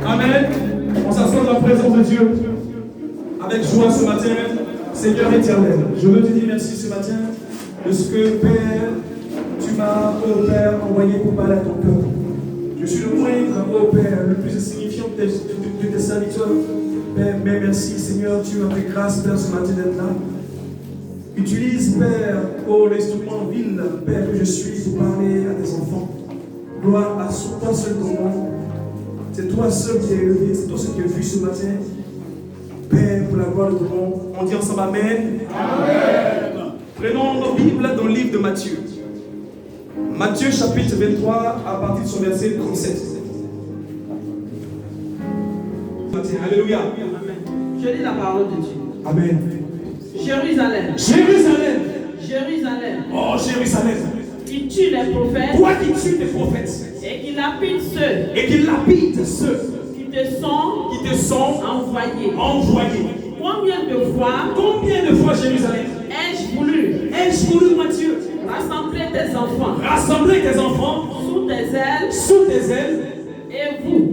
Amen. On s'assoit dans la présence de Dieu avec joie ce matin. Seigneur éternel, je veux te dire merci ce matin de ce que, Père, tu m'as, ô Père, envoyé pour parler à ton peuple. Je suis le moindre, ô Père, le plus insignifiant de tes serviteurs. Père, mais merci, Seigneur, tu m'as fait grâce, Père, ce matin d'être là. Utilise, Père, oh, l'instrument vil, Père, que je suis pour parler à tes enfants. Gloire à toi seul ton nom. C'est toi seul qui es élevé, c'est toi seul qui es vu ce matin. Père, pour la gloire de ton nom, on dit ensemble Amen. Amen. Prenons nos Bibles dans le livre de Matthieu. Matthieu chapitre 23, à partir de son verset 37. Alléluia. Amen. Je lis la parole de Dieu. Amen. Jérusalem. Jérusalem. Jérusalem. Oh, Jérusalem. Qui tue les prophètes. Toi qui tues les prophètes. Et qui lapide ceux. Et qui lapide ceux. Qui te sont envoyés. Combien de fois, Jérusalem, ai-je voulu, mon Dieu, rassembler tes enfants sous tes ailes, et vous.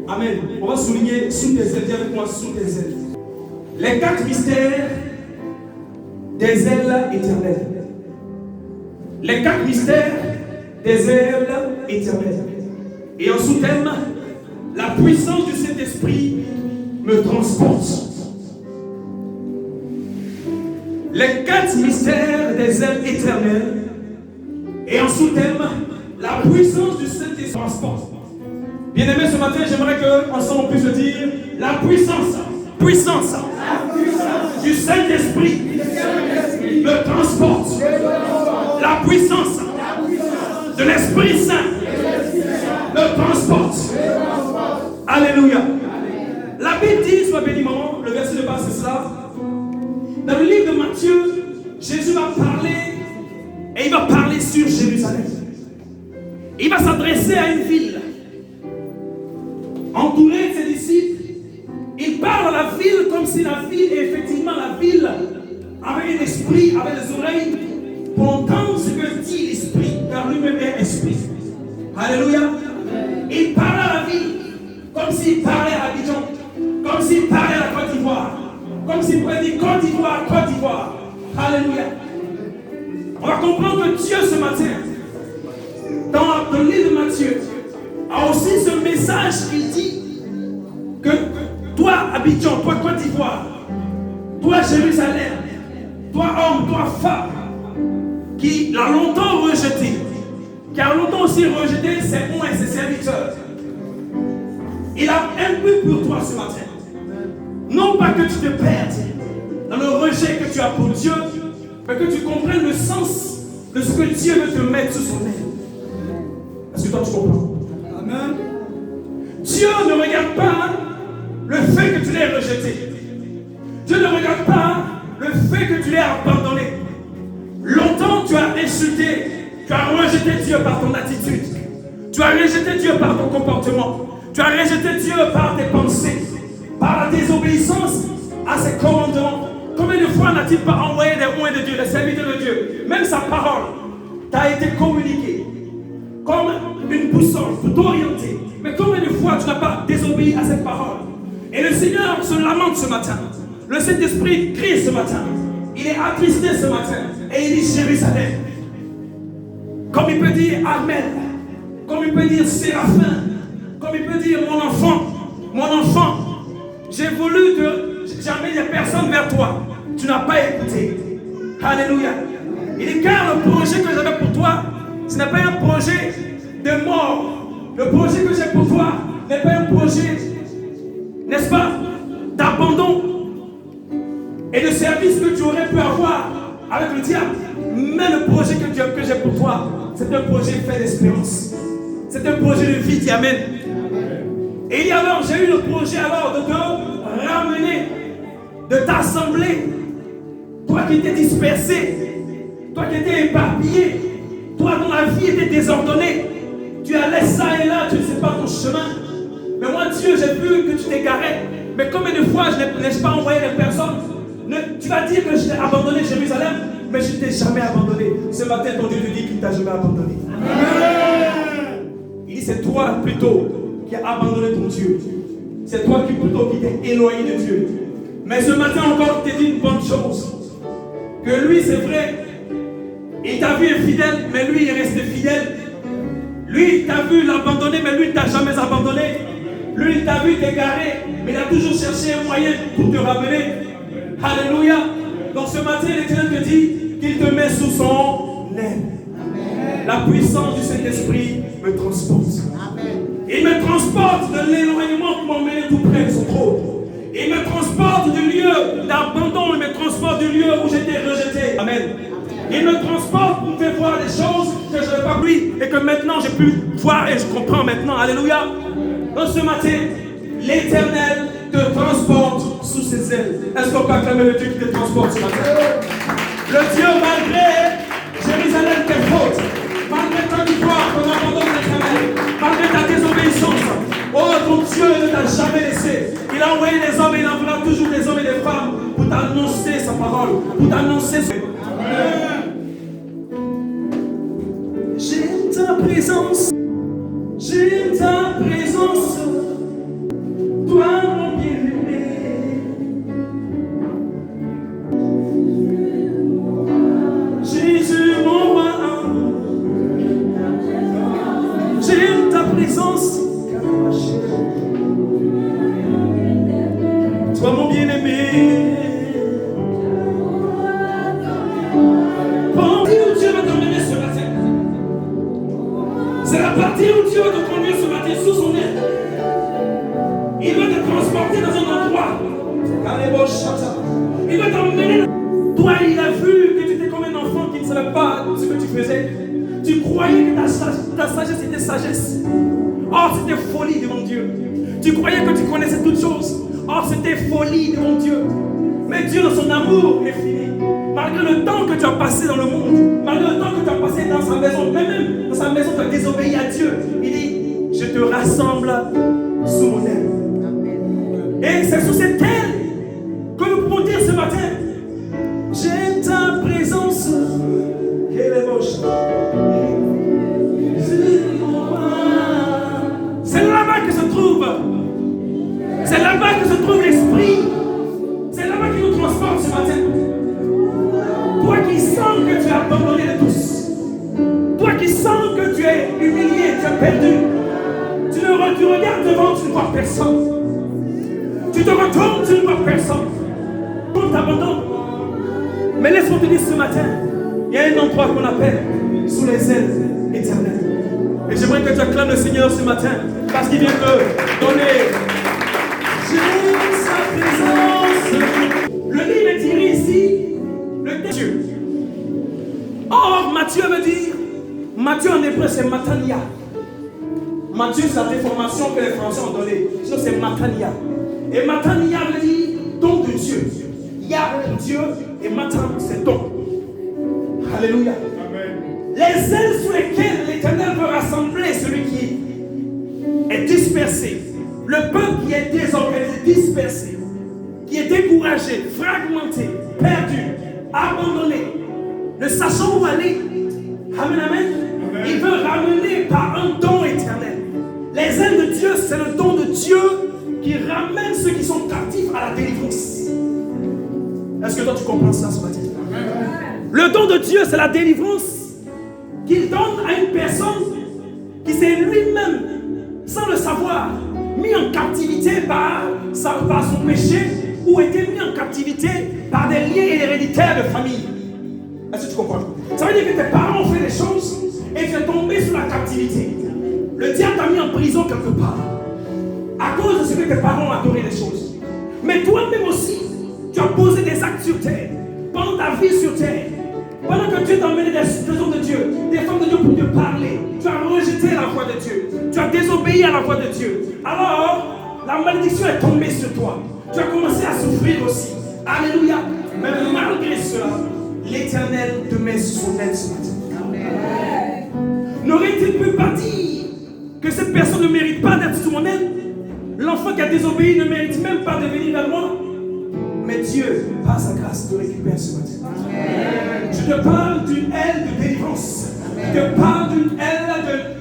Amen. On va souligner sous tes ailes, dis avec moi, sous tes ailes. Les 4 mystères des ailes éternelles. Les 4 mystères des ailes éternelles. Et en sous-thème, la puissance du Saint-Esprit me transporte. Les 4 mystères des ailes éternelles. Et en sous-thème, la puissance du Saint-Esprit transporte. Bien-aimés, ce matin, j'aimerais qu'ensemble on puisse dire la puissance du Saint-Esprit me transporte. La puissance de l'Esprit Saint me transporte. Alléluia. La Bible dit, soit béni maman, le verset de base c'est cela. Dans le livre de Matthieu, Jésus va parler et il va parler sur Jérusalem. Il va s'adresser à une ville. Entouré de ses disciples, il parle à la ville comme si la ville, et effectivement la ville, avait un esprit, avait des oreilles pour entendre ce que dit l'esprit, car lui-même est esprit. Alléluia. Il parle à la ville comme s'il parlait à Abidjan, comme s'il parlait à la Côte d'Ivoire, comme s'il pouvait dire Côte d'Ivoire. Alléluia. On va comprendre que Dieu ce matin, dans le livre de Matthieu, a aussi ce message qui dit que toi Abidjan, toi Côte d'Ivoire, toi Jérusalem, toi homme, toi femme, qui l'a longtemps rejeté, qui a longtemps aussi rejeté ses bons et ses serviteurs, il a un but pour toi ce matin. Non pas que tu te perdes dans le rejet que tu as pour Dieu, mais que tu comprennes le sens de ce que Dieu veut te mettre sous son aile. Est-ce que toi tu comprends? Amen. Dieu ne regarde pas le fait que tu l'aies rejeté. Dieu ne regarde pas le fait que tu l'aies abandonné. Longtemps tu as insulté, tu as rejeté Dieu par ton attitude. Tu as rejeté Dieu par ton comportement. Tu as rejeté Dieu par tes pensées, par la désobéissance à ses commandements. Combien de fois n'a-t-il pas envoyé des oints de Dieu, des serviteurs de Dieu? Même sa parole t'a été communiquée comme une boussole pour t'orienter. Mais combien de fois tu n'as pas désobéi à cette parole? Et le Seigneur se lamente ce matin. Le Saint-Esprit crie ce matin. Il est attristé ce matin. Et il dit Jérusalem. Comme il peut dire Amen. Comme il peut dire Séraphin. Comme il peut dire mon enfant, j'ai voulu j'amène des personnes vers toi. Tu n'as pas écouté. Alléluia. Il dit car le projet que j'avais pour toi, ce n'est pas un projet de mort. Le projet que j'ai pour toi n'est pas un projet, n'est-ce pas, d'abandon et de service que tu aurais pu avoir avec le diable. Mais le projet que j'ai pour toi, c'est un projet fait d'espérance. C'est un projet de vie qui amène. Et alors, j'ai eu le projet alors de te ramener, de t'assembler. Toi qui étais dispersé, toi qui étais éparpillé, toi dont la vie était désordonnée, tu allais ça et là, tu ne sais pas ton chemin. Mais moi, Dieu, j'ai vu que tu t'égarais. Mais combien de fois je n'ai pas envoyé les personnes? Tu vas dire que je t'ai abandonné Jérusalem, mais je ne t'ai jamais abandonné. Ce matin, ton Dieu te dit qu'il ne t'a jamais abandonné. Amen. Il dit, c'est toi plutôt qui a abandonné ton Dieu. C'est toi qui plutôt qui t'es éloigné de Dieu. Mais ce matin encore, je te dis une bonne chose. Que lui, c'est vrai, il t'a vu infidèle, mais lui, il est resté fidèle. Lui, il t'a vu l'abandonner, mais lui, il ne t'a jamais abandonné. Lui, il t'a vu t'égarer, mais il a toujours cherché un moyen pour te ramener. Alléluia. Donc ce matin, l'Éternel te dit qu'il te met sous son aile. La puissance du Saint-Esprit me transporte. Il me transporte de l'éloignement pour m'emmener tout près de son trône. Il me transporte du lieu d'abandon, il me transporte du lieu où j'étais rejeté. Amen. Il me transporte pour me faire voir des choses que je n'avais pas vues et que maintenant j'ai pu voir et je comprends maintenant. Alléluia. Donc ce matin, l'Éternel te transporte sous ses ailes. Est-ce qu'on peut acclamer le Dieu qui te transporte ce matin? Le Dieu, malgré Jérusalem, tes fautes, malgré ta victoire, ton abandon de l'Éternel, malgré ta désobéissance, oh, ton Dieu ne t'a jamais laissé. Il a envoyé des hommes et il enverra toujours des hommes et des femmes pour t'annoncer sa parole, pour t'annoncer ce... J'aime ta présence, j'aime ta présence, toi mon bien-aimé. Jésus mon roi, j'aime ta présence, toi mon bien-aimé. C'est la partie où Dieu va te conduire ce matin sous son aile. Il va te transporter dans un endroit. Il va t'emmener. Toi, il a vu que tu étais comme un enfant qui ne savait pas ce que tu faisais. Tu croyais que ta sagesse était sagesse. Or, c'était folie devant Dieu. Tu croyais que tu connaissais toutes choses. Or, c'était folie devant Dieu. Mais Dieu, dans son amour, est fini. Malgré le temps que tu as passé dans le monde, malgré le temps que tu as passé dans sa maison, même dans sa maison, tu as désobéi à Dieu. Il dit, je te rassemble sous mon aile. Et c'est sous cette aile que nous pouvons dire ce matin, j'ai ta présence. C'est là-bas que se trouve. C'est là-bas que se trouve l'Esprit. C'est là-bas qui nous transporte ce matin. Toi qui sens que tu es abandonné de tous. Toi qui sens que tu es humilié, tu es perdu. Tu regardes devant, tu ne vois personne. Tu te retournes, tu ne vois personne. On t'abandonne. Mais laisse-moi te dire ce matin, il y a un endroit qu'on appelle sous les ailes éternelles. Et j'aimerais que tu acclames le Seigneur ce matin, parce qu'il vient te donner. J'ai sa présence. Le livre est tiré ici. Le Dieu. Or, Matthieu veut dire, Matthieu en hébreu c'est Matania. Matthieu c'est la déformation que les Français ont donnée. Sinon c'est Matania. Et Matania veut dire don de Dieu. Yah Dieu et Matan c'est don. Alléluia. Amen. Les ailes sous lesquelles l'Éternel veut rassembler celui qui est dispersé. Le peuple qui est désorganisé, dispersé, qui est découragé, fragmenté, perdu, abandonné, ne sachant où aller. Amen, amen. Il veut ramener par un don éternel. Les ailes de Dieu, c'est le don de Dieu qui ramène ceux qui sont captifs à la délivrance. Est-ce que toi tu comprends ça ce matin? Le don de Dieu, c'est la délivrance qu'il donne à une personne qui s'est lui-même, sans le savoir, mis en captivité par son péché ou été mis en captivité par des liens héréditaires de famille. Est-ce que tu comprends? Ça veut dire que tes parents ont fait des choses et tu es tombé sous la captivité. Le diable t'a mis en prison quelque part à cause de ce que tes parents ont adoré les choses. Mais toi-même aussi, tu as posé des actes sur terre pendant ta vie sur terre. Pendant que Dieu t'a emmené des hommes de Dieu, des femmes de Dieu pour te parler, tu as rejeté la voix de Dieu. Tu as désobéi à la voix de Dieu. Alors, la malédiction est tombée sur toi. Tu as commencé à souffrir aussi. Alléluia. Mais malgré cela, l'Éternel te met sous son aile ce matin. N'aurait-il pas dire que cette personne ne mérite pas d'être sous mon aile? L'enfant qui a désobéi ne mérite même pas de venir vers moi. Mais Dieu, par sa grâce, te récupère ce matin. Je te parle d'une aile de délivrance. Je te parle d'une aile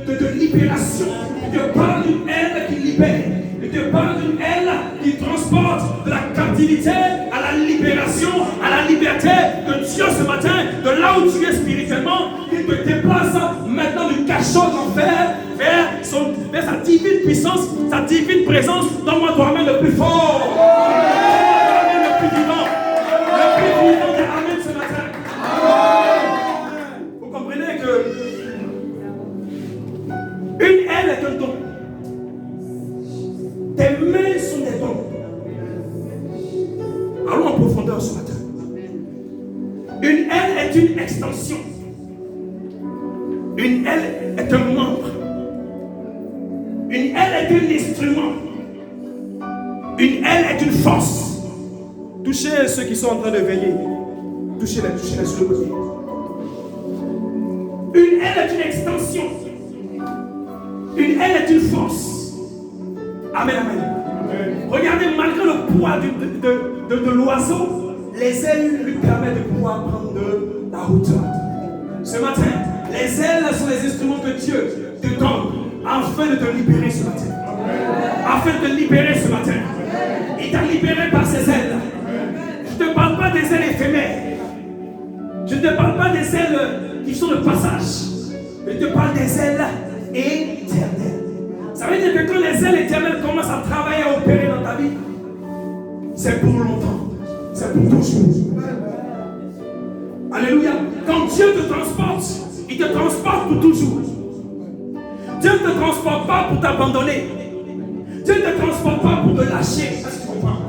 de libération. Je te parle d'une aile qui libère. Il te parle d'une aile qui transporte de la captivité à la libération, à la liberté de Dieu ce matin, de là où tu es spirituellement. Il te déplace maintenant du cachot d'enfer vers sa divine puissance, sa divine présence. Donne-moi toi-même le plus fort. Amen, le plus vivant. Le plus vivant de Amen ce matin. Vous comprenez que une aile est un don. Tes mains sont des dons. Allons en profondeur ce matin. Une aile est une extension. Une aile est un membre. Une aile est un instrument. Une aile est une force. Touchez ceux qui sont en train de veiller. Touchez-les sur le côté. Une aile est une extension. Une aile est une force. Amen, amen. Regardez, malgré le poids de l'oiseau, les ailes lui permettent de pouvoir prendre de la hauteur. Ce matin, les ailes sont les instruments que Dieu te donne afin de te libérer ce matin. Afin de te libérer ce matin. Il t'a libéré par ses ailes. Je ne te parle pas des ailes éphémères. Je ne te parle pas des ailes qui sont de passage. Je te parle des ailes éternelles. Ça veut dire que quand les ailes éternelles commencent à travailler, à opérer dans ta vie, c'est pour longtemps. C'est pour toujours. Alléluia. Quand Dieu te transporte, il te transporte pour toujours. Dieu ne te transporte pas pour t'abandonner. Dieu ne te transporte pas pour te lâcher. Est-ce que tu comprends?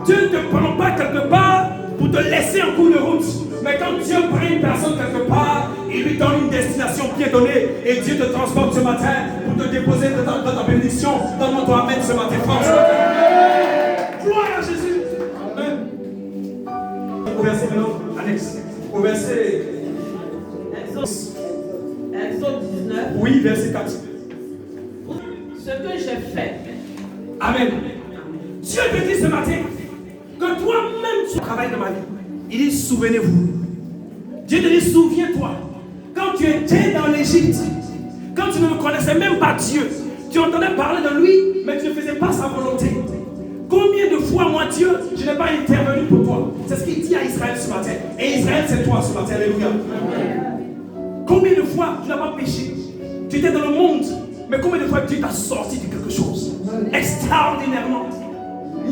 Dieu ne te prend pas quelque part pour te laisser en cours de route. Mais quand Dieu prend une personne quelque part, il lui donne une destination bien donnée. Et Dieu te transporte ce matin pour te déposer dans ta bénédiction. Donne-moi toi Amen ce matin. Force. Gloire à Jésus. Amen. Au verset maintenant, Alex. Au verset Exode 19. Oui, verset 4. Ce que j'ai fait. Amen. Dieu te dit ce matin que toi-même tu travailles dans ma vie. Il dit souvenez-vous. Dieu te dit souviens-toi. Quand tu étais dans l'Égypte, quand tu ne connaissais même pas Dieu, tu entendais parler de lui, mais tu ne faisais pas sa volonté. Combien de fois, moi, Dieu, je n'ai pas intervenu pour toi? C'est ce qu'il dit à Israël ce matin. Et Israël, c'est toi ce matin. Alléluia. Combien de fois tu n'as pas péché? Tu étais dans le monde, mais combien de fois Dieu t'a sorti de quelque chose? Extraordinairement,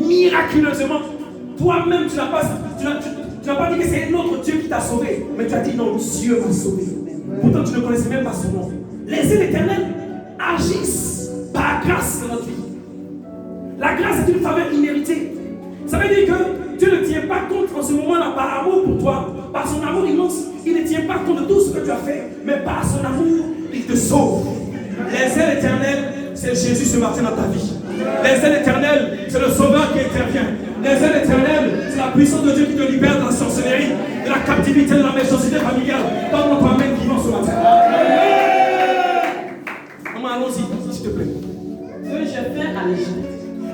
miraculeusement. Toi-même, tu n'as pas dit que c'est un autre Dieu qui t'a sauvé, mais tu as dit non, Dieu m'a sauvé. Pourtant, tu ne connaissais même pas son nom. Les ailes éternelles agissent par grâce dans notre vie. La grâce est une faveur imméritée. Ça veut dire que Dieu ne tient pas compte en ce moment-là par amour pour toi, par son amour immense. Il ne tient pas compte de tout ce que tu as fait, mais par son amour, il te sauve. Les ailes éternelles, c'est Jésus ce matin dans ta vie. Les ailes éternelles, c'est le Sauveur qui intervient. Les ailes éternelles, c'est la puissance de Dieu qui te libère de la sorcellerie, de la captivité, de la méchanceté familiale. Donne-moi toi-même vivant ce matin. Maman, allons-y, s'il te plaît. Ce que j'ai fait à l'Égypte.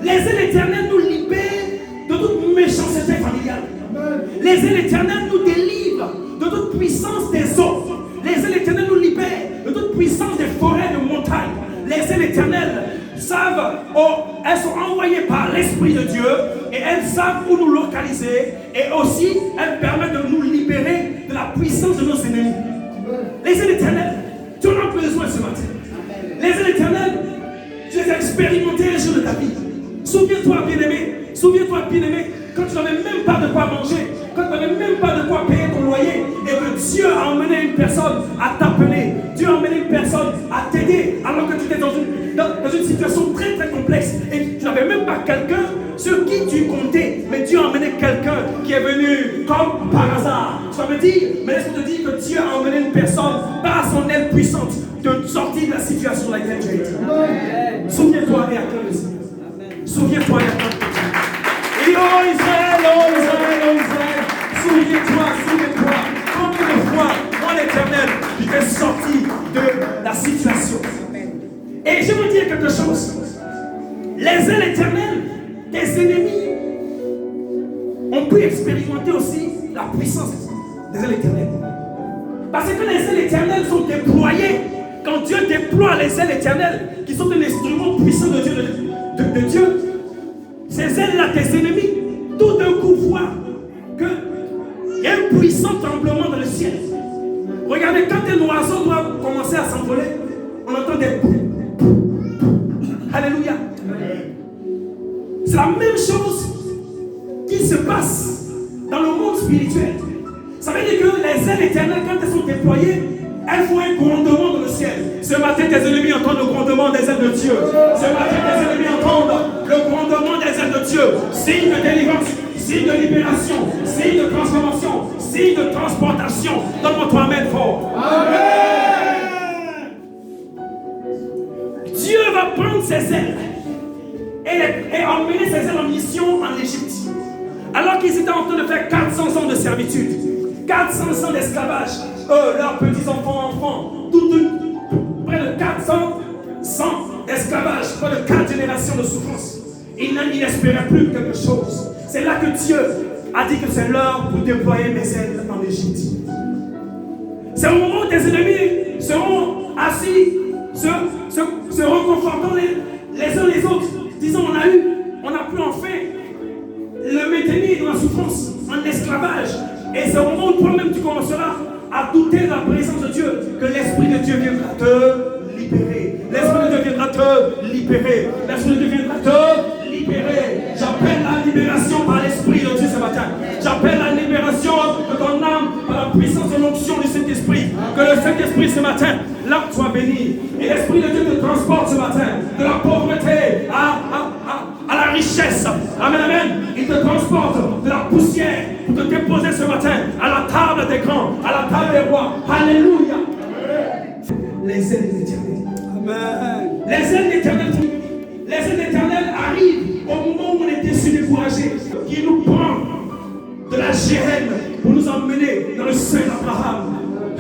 Les ailes éternelles nous libèrent de toute méchanceté familiale. Les ailes éternelles nous délivrent de toute puissance des eaux. Les ailes éternelles nous libèrent de toute puissance des forêts, de montagnes. Les ailes éternelles savent, elles sont envoyées par l'Esprit de Dieu et elles savent où nous localiser et aussi elles permettent de nous libérer de la puissance de nos ennemis. Les ailes éternelles, tu en as besoin ce matin. Les ailes éternelles, tu les as expérimentées les jours de ta vie. Souviens-toi, bien-aimé, quand tu n'avais même pas de quoi manger, quand tu n'avais même pas de quoi payer ton loyer, et que Dieu a emmené une personne à t'appeler, Dieu a emmené une personne à t'aider, alors que tu étais dans une situation très très complexe, et tu n'avais même pas quelqu'un sur qui tu comptais, mais Dieu a emmené quelqu'un qui est venu comme par hasard. Ça veut dire, mais laisse-moi te dire que Dieu a emmené une personne par son aide puissante de sortir de la situation dans laquelle tu es. Souviens-toi et acclame-le. Souviens-toi et acclame-le. Et oh Israël, souviens-toi. Combien de fois, moi l'Éternel, je t'ai sorti de la situation. Et je veux dire quelque chose. Les ailes éternelles, tes ennemis ont pu expérimenter aussi la puissance des ailes éternelles. Parce que les ailes éternelles sont déployées Quand Dieu déploie les ailes éternelles, qui sont un instrument puissant de Dieu, de Dieu, ces ailes-là, tes ennemis, tout d'un coup voient qu'il y a un puissant tremblement dans le ciel. Regardez, quand un oiseau doit commencer à s'envoler, on entend des coups. Alléluia. C'est la même chose qui se passe dans le monde spirituel. Ça veut dire que les ailes éternelles, quand elles sont déployées, elles font un grondement dans le ciel. Ce matin, tes ennemis entendent le grondement des ailes de Dieu. Ce matin, tes ennemis entendent le grondement des ailes de Dieu. Signe de délivrance, signe de libération, signe de transformation, signe de transportation. Donne-moi ton amen fort. Amen. Dieu va prendre ses ailes et emmener ses ailes en mission en Égypte. Alors qu'ils étaient en train de faire 400 ans de servitude, 400 ans d'esclavage, eux, leurs petits-enfants, enfants, près de 400 ans d'esclavage, près de 4 générations de souffrance. Ils n'espéraient plus quelque chose. C'est là que Dieu a dit que c'est l'heure pour déployer mes ailes en Égypte. C'est au moment où tes ennemis seront assis, se reconfortant les uns les autres, disant on a pu enfin le maintenir dans la souffrance, en esclavage. Et c'est au moment où toi-même tu commenceras à douter de la présence de Dieu que l'Esprit de Dieu viendra te libérer. L'Esprit de Dieu viendra te libérer. L'Esprit de Dieu viendra te libérer. J'appelle la libération par l'Esprit de Dieu ce matin. J'appelle la libération de ton âme par la puissance de l'onction du Saint-Esprit. Que le Saint-Esprit ce matin, là, soit béni. Et l'Esprit de Dieu te transporte ce matin de la pauvreté à la richesse. Amen, amen. Il te transporte de la poussière pour te déposer ce matin à la table des grands, à la table des rois. Alléluia. Les ailes éternelles. Amen. Les ailes éternelles arrivent au moment où on est déçu, découragé, qui nous prend de la géhenne pour nous emmener dans le sein d'Abraham.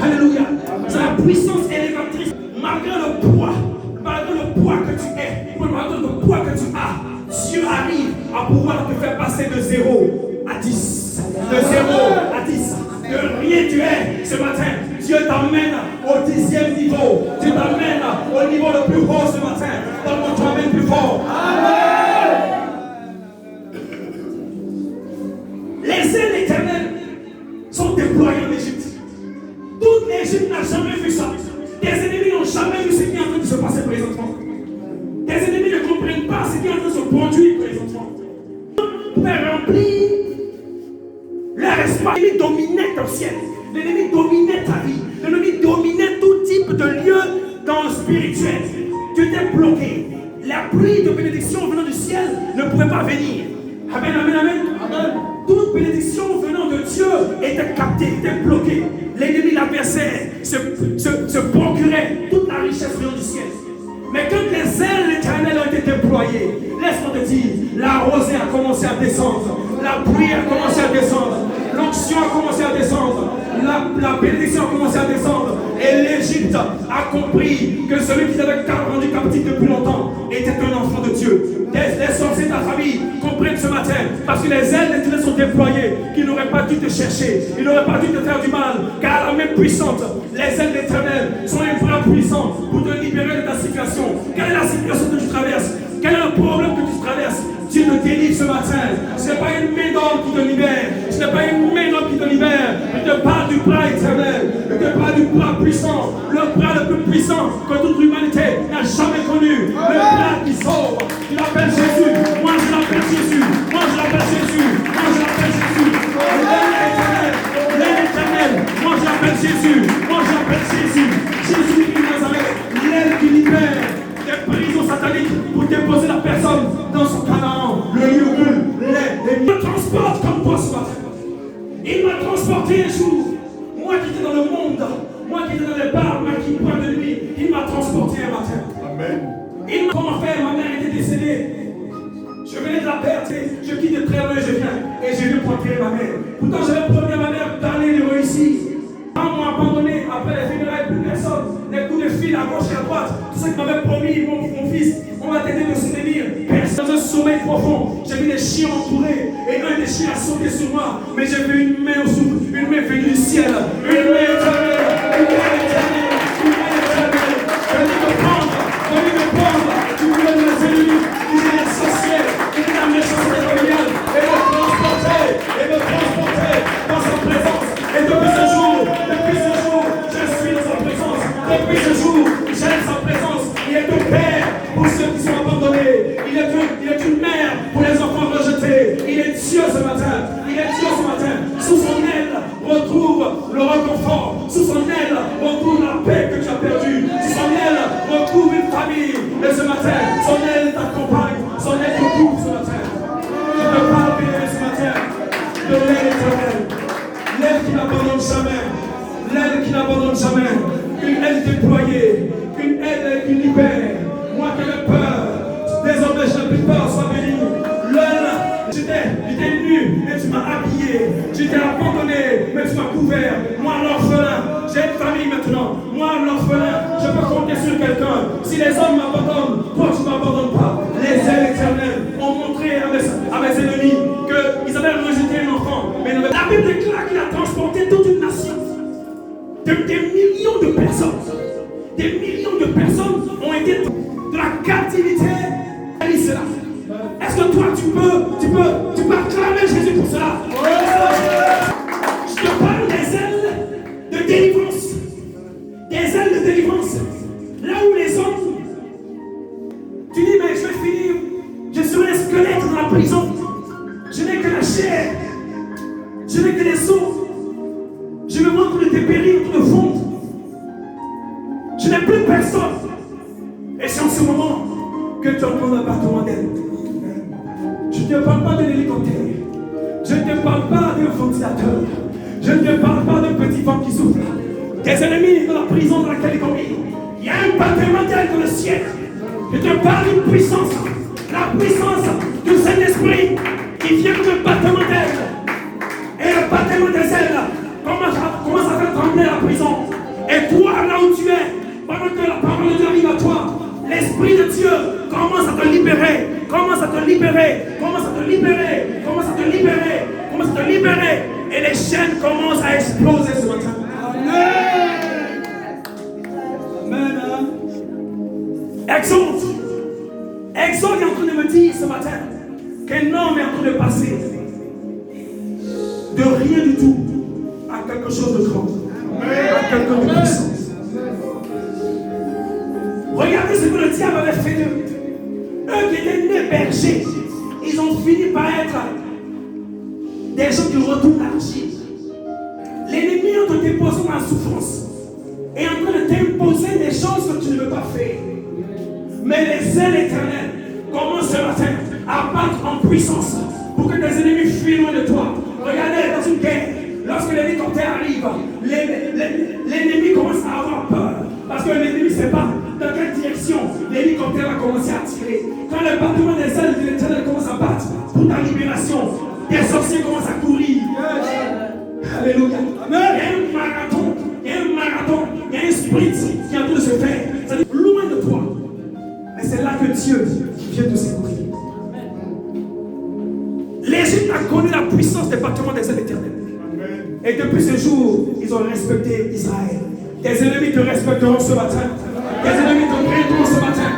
Alléluia. C'est la puissance élévatrice. Malgré le poids que tu es, malgré le poids que tu as, Dieu arrive à pouvoir te faire passer de 0 à 10. De 0 à 10. De rien tu es ce matin. Dieu t'emmène au 10e niveau. Dieu t'emmène au niveau le plus haut ce matin. Donne-moi ton amen plus fort. Amen. Les ailes éternelles sont déployées en Égypte. Toute l'Égypte n'a jamais vu ça. Tes ennemis n'ont jamais vu ce qui est en train de se passer présentement. Tes ennemis ne comprennent pas ce qui est en train de se produire présentement. Pour remplir leur espace, l'ennemi dominait ton ciel. L'ennemi dominait ta vie. L'ennemi dominait tout type de lieu dans le spirituel. Tu étais bloqué. La pluie de bénédiction venant du ciel ne pouvait pas venir. Amen, amen, amen. Amen. Toute bénédiction venant de Dieu était captée, était bloquée. L'ennemi, l'adversaire, se procurait toute la richesse venant du ciel. Mais quand les ailes éternelles ont été déployées, laisse-moi te dire, la rosée a commencé à descendre, la pluie a commencé à descendre, l'onction a commencé à descendre, la bénédiction a commencé à descendre, et l'Égypte a compris que celui qui avait rendu captif depuis longtemps était un enfant de Dieu. Les sorciers de ta famille comprennent ce matin, parce que les ailes éternelles sont déployées, qu'ils n'auraient pas dû te chercher, ils n'auraient pas dû te faire du mal, car la même puissante, les ailes éternelles sont un bras puissant pour te libérer de ta situation. Quelle est la situation que tu traverses? Quel est le problème que tu traverses? Dieu te délivre ce matin. Ce n'est pas une main d'homme qui te libère. Ce n'est pas une main d'homme qui te libère. Je te parle du bras éternel. Je te parle du bras puissant. Le bras le plus puissant que toute l'humanité n'a jamais connu. Le bras qui sauve. Tu l'appelles Jésus. Moi je l'appelle Jésus. Moi je l'appelle Jésus. Moi je l'appelle Jésus. L'aile éternelle. L'aile éternelle. Moi je l'appelle Jésus. Moi je l'appelle Jésus. Jésus qui Nazareth. L'aile qui libère des prisons sataniques pour déposer la personne dans son Canaan, le lieu où il me transporte comme toi ce matin. Il m'a transporté un jour, moi qui étais dans le monde, moi qui étais dans les bars, moi qui pointe de nuit, il m'a transporté un matin. Amen. Il m'a comment faire, ma mère était décédée. Je venais de la perdre, je quitte de très loin, je viens, et je viens pour enterrer ma mère. Pourtant j'avais promis à ma mère d'aller les réussir. Quand on m'a abandonné, après les funérailles, plus personne, les coups de fil à gauche et à droite, tout ce qu'il m'avait promis, mon fils, on m'a t'aider de soutenir. Personne, dans un sommeil profond, j'ai vu des chiens entourés, et un des chiens a sauté sur moi, mais j'ai vu une main au souffle, une main venue du ciel, une main éternelle, une main éternelle, une main éternelle, Il est une mère pour les enfants rejetés. Il est Dieu ce matin. Il est Dieu ce matin. Sous son aile, retrouve le réconfort. Sous son aile, retrouve la paix que tu as perdue. Sous son aile, retrouve une famille. Et ce matin, son aile t'accompagne. Son aile te couvre ce matin. Je te parle bien ce matin de l'aile éternelle. L'aile qui n'abandonne jamais. L'aile qui n'abandonne jamais. Une aile déployée. Une aile qui libère. Moi qui avais peur, désormais je n'ai plus peur, sois béni. L'aile, j'étais nu, mais tu m'as habillé. Tu t'es abandonné, mais tu m'as couvert. Moi l'orphelin, j'ai une famille maintenant. Moi l'orphelin, je peux compter sur quelqu'un. Si les hommes m'abandonnent, toi tu ne m'abandonnes pas. Les ailes éternelles ont montré à mes ennemis qu'ils avaient rejeté un enfant. Mais la Bible déclare qu'il a transporté toute une nation. Des millions de personnes. Des millions de personnes ont été de la captivité à l'islam. Est-ce que toi tu peux acclamer Jésus pour cela? Je te parle des ailes de délivrance. Des ailes de délivrance. Là où les hommes, tu dis mais je vais finir, je serai un squelette dans la prison. Je n'ai que la chair. Je n'ai que les os. Je me montre de dépérir, de fondre. Je n'ai plus personne. Et c'est en ce moment que tu entends un battement d'aile. Je ne te parle pas d'un hélicoptère. Je ne te parle pas d'un ventilateur. Je ne te parle pas d'un petit vent qui souffle. Tes ennemis dans la prison dans laquelle ils ont mis. Il y a un battement d'aile dans le ciel. Je te parle d'une puissance. La puissance du Saint-Esprit qui vient de battement d'aile. Et le battement des ailes commence à faire trembler la prison. Et toi, là où tu es, pendant que la parole de Dieu arrive à toi, l'Esprit de Dieu commence à te libérer, commence à te libérer, commence à te libérer, commence à te libérer, commence à te libérer. Et les chaînes commencent à exploser ce matin. Amen. Amen. Exode est en train de me dire ce matin qu'un homme est en train de passer de rien du tout à quelque chose de grand, à quelque chose de puissant. Regardez ce que le diable avait fait d'eux. Eux qui étaient nés bergers, ils ont fini par être des gens qui retournent à l'argile. L'ennemi est en train de t'imposer dans la souffrance et en train de t'imposer des choses que tu ne veux pas faire. Mais les ailes éternelles commencent ce matin à battre en puissance pour que tes ennemis fuient loin de toi. Regardez dans une guerre, lorsque l'hélicoptère arrive, l'ennemi commence à avoir peur. Parce que l'ennemi ne sait pas dans quelle direction l'hélicoptère va commencer à tirer. Quand le battement des ailes de l'éternel commence à battre pour ta libération, tes sorciers commencent à courir. Alléluia. Amen. Il y a un marathon, il y a un sprint qui est en train de se faire. C'est-à-dire loin de toi. Mais c'est là que Dieu vient te secourir. L'Égypte a connu la puissance des battements des ailes éternelles. Et depuis ce jour, ils ont respecté Israël. Tes ennemis te respecteront ce matin. Tes ennemis te craindront ce matin.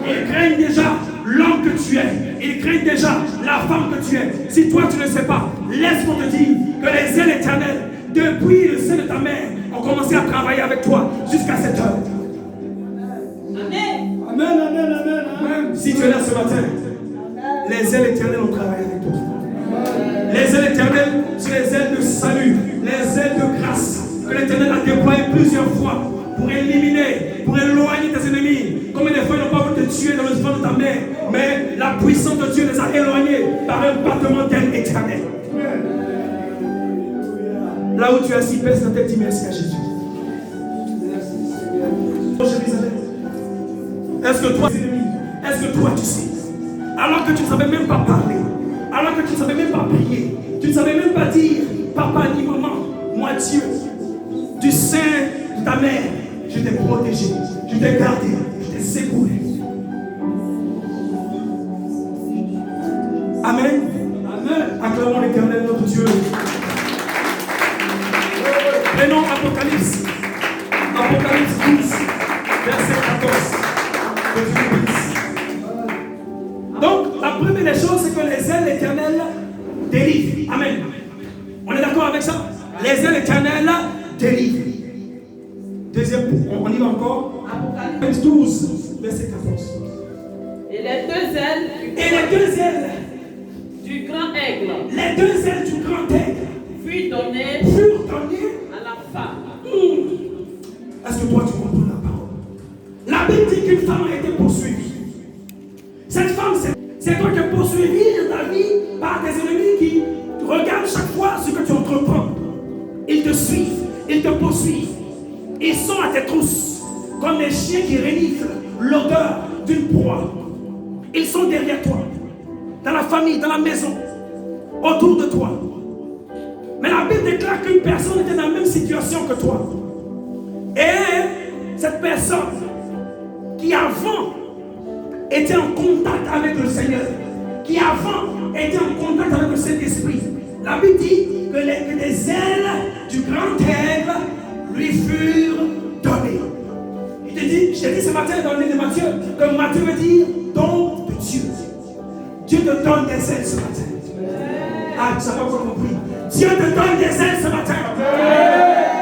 Ils craignent déjà l'homme que tu es. Ils craignent déjà la femme que tu es. Si toi tu ne sais pas, laisse-moi te dire que les ailes éternelles, depuis le sein de ta mère, ont commencé à travailler avec toi jusqu'à cette heure. Amen. Amen, amen, amen, amen. Si tu es là ce matin, les ailes éternelles ont travaillé avec toi. Les ailes éternelles, c'est les ailes de salut, les ailes de grâce que l'Éternel a déployées plusieurs fois pour éliminer, pour éloigner tes ennemis. Comme des fois ils n'ont pas voulu te tuer dans le ventre de ta mère, mais la puissance de Dieu les a éloignés par un battement d'aile éternel. Là où tu es assis, pèse ta tête, dis merci à Jésus. Est-ce que toi, est-ce que toi tu sais, alors que tu ne savais même pas parler, alors que tu ne savais même pas prier, tu ne savais même pas dire papa ni maman, moi Dieu, du sein de ta mère, je t'ai protégé, je t'ai gardé, je t'ai secouru. Amen. Amen. Acclamons l'Éternel notre Dieu. Prenons Apocalypse. Apocalypse 12, verset 14. Que Dieu bénisse. Donc, la première des choses, c'est que les ailes éternelles délivrent. Amen. On est d'accord avec ça? Les ailes éternelles délivrent. Deuxième, on y va encore. Apocalypse 12, verset 14. Et Et les deux ailes Et les deux ailes, du grand aigle les deux ailes du grand aigle furent données furent données. à la femme. Est-ce que toi tu comprends la parole? La Bible dit qu'une femme a été poursuivie. Cette femme, c'est toi qui es poursuivi dans ta vie par tes ennemis qui regardent chaque fois ce que tu entreprends. Ils te suivent, ils te poursuivent. Ils sont à tes trousses, comme des chiens qui reniflent l'odeur d'une proie. Ils sont derrière toi, dans la famille, dans la maison, autour de toi. Mais la Bible déclare qu'une personne était dans la même situation que toi. Et cette personne qui avant était en contact avec le Seigneur, qui avant était en contact avec le Saint-Esprit, la Bible dit que les ailes du grand aigle lui furent données. Je t'ai dit ce matin dans le livre de Matthieu que Matthieu veut dire don de Dieu. Dieu te donne des ailes ce matin. Ah, tu n'as pas encore compris. Dieu te donne des ailes ce matin.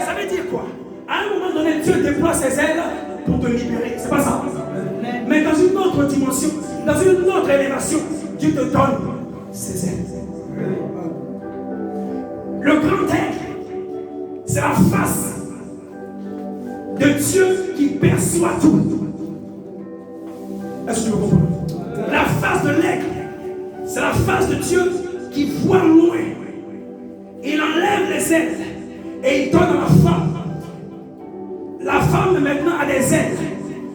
Ça veut dire quoi? À un moment donné, Dieu déploie ses ailes pour te libérer. C'est pas ça. Mais dans une autre dimension, dans une autre élévation, Dieu te donne ses ailes. Le grand aigle, c'est la face de Dieu qui perçoit tout. Est-ce que tu me comprends? La face de l'aigle, c'est la face de Dieu qui voit loin. Il enlève les ailes et il donne à la femme. La femme maintenant a des ailes.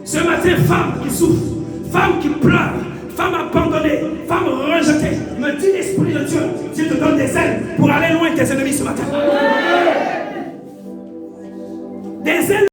Ce matin, femme qui souffre, femme qui pleure, femme abandonnée, femme rejetée, me dit l'Esprit de Dieu, Dieu te donne des ailes pour aller loin de tes ennemis ce matin. Des ailes.